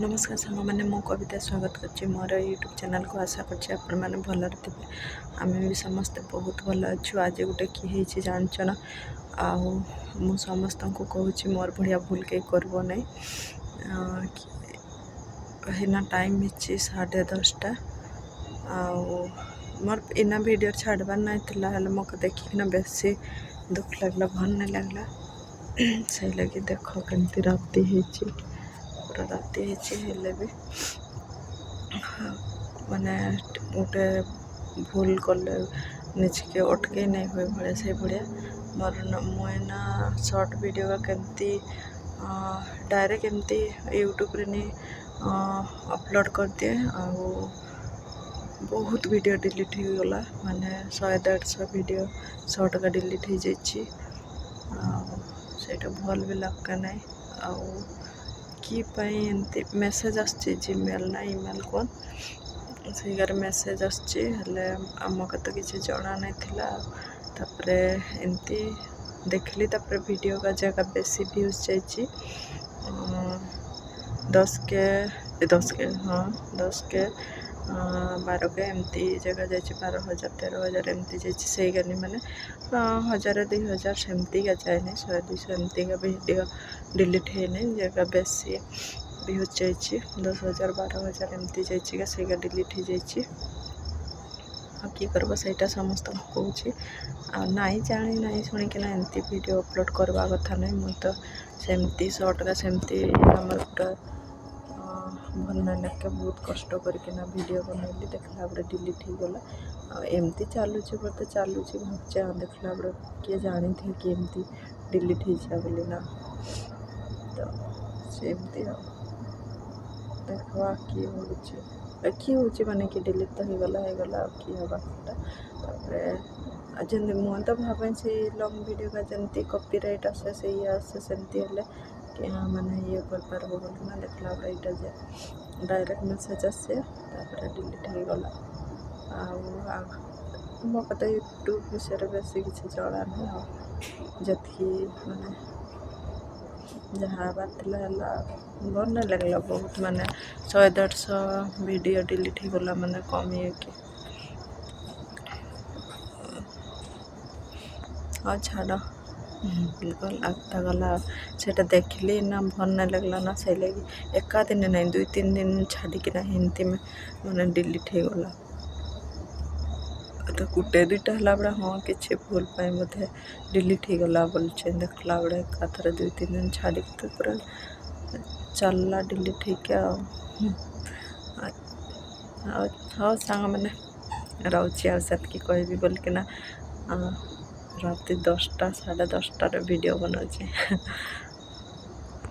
नमस्कार सांग मैंने मो कविता स्वागत कर मोर यूट्यूब चैनल को आशा कर भल थे आम भी समस्ते बहुत भल अच्छु। आज गोटे किए जानच ना मु समस्त को कहूँ मोर भाया भूल कहीं करब ना टाइम ही 10:30 मोर इना वीडियो छाड़बार ना मो देखिना बेसी दुख लगला भल नहीं लगला से लगी देख केमती राति पूरा राति हेले भी माने गोटे भूल कले निजके अटके नहीं हुए भाया से भाया मोर मुना शॉर्ट वीडियो का केमती डायरेक्ट एमती यूट्यूब रे नहीं अपलोड कर दिए बहुत वीडियो डिलीट हो गला माने 100-150 वीडियो शॉर्ट का डिलीट हो जाइए भल भी लगता नहीं कि एमती मेसेज आसची जीमेल ना ईमेल कौन से मेसेज आमको तो किसी जना नहीं एमती देखली वीडियो का जगह बेसी व्यूज जाइए 10 के 12 के एमती जगह जाइए 12,000-13,000 एमती जाइए मैंने 1,000-2,000 सेमती का जाए नहीं 100-200 एमती का वीडियो डिलीट है नहीं जगह बेसी व्यूज जाइए 10,000-12,000 एमती जाइए से डिलीट हो जाइए कि करब सहीटा समस्त कहूँ नाई जानी नाई शुणिकिना एमती वीडियो अपलोड करवा कथा नहीं मुझे तो सेमती शॉर्ट का सेमती आमर पूरा भल ना लगे बहुत कष्ट करना वीडियो बनैली देखला बड़े डिलीट हो गला एमती चलुचे बोलते चलुचे भावचे देखला बड़े किए जानी थे कि एमती डिलीट हो जाए बोली ना तो सेमती देखवा किए हूँ माने कि डिलीट तो होगला कि हवा जमी मुझे तो भावे से लंग वीडियो का जमी कॉपीराइट आसे से ये आसे सेमती हेले कि हाँ मैंने ये कर पार्ब बोली ना देखला यहाँ जे डायरेक्ट मेसेज आसे डिलीट हो गला मो तो यूट्यूब विषय बेसी किसी जड़ा नहीं जी माने जहाँ बात भल नहीं लगला बहुत माने 100-150 वीडियो डिलीट हो गला माने कम ये कि हाँ छाड़ लगता गला से देखली ना भल नहीं लगला ना से लगी एका दिन नहीं 2-3 दिन छाड़िकी एमती मैंने डिलीट हो गला तो गोटे 2टा है बड़े हाँ कि भूल पाए बोधे डिलीट हो गला बोलचे देखला बड़े एकाथर 2-3 दिन छाड़ी तो पूरा चलला डिलीट हाँ सांग मैंने रोचे आसकी कहबी बोलिकिना राति 10टा 10:30 वीडियो बनाऊे।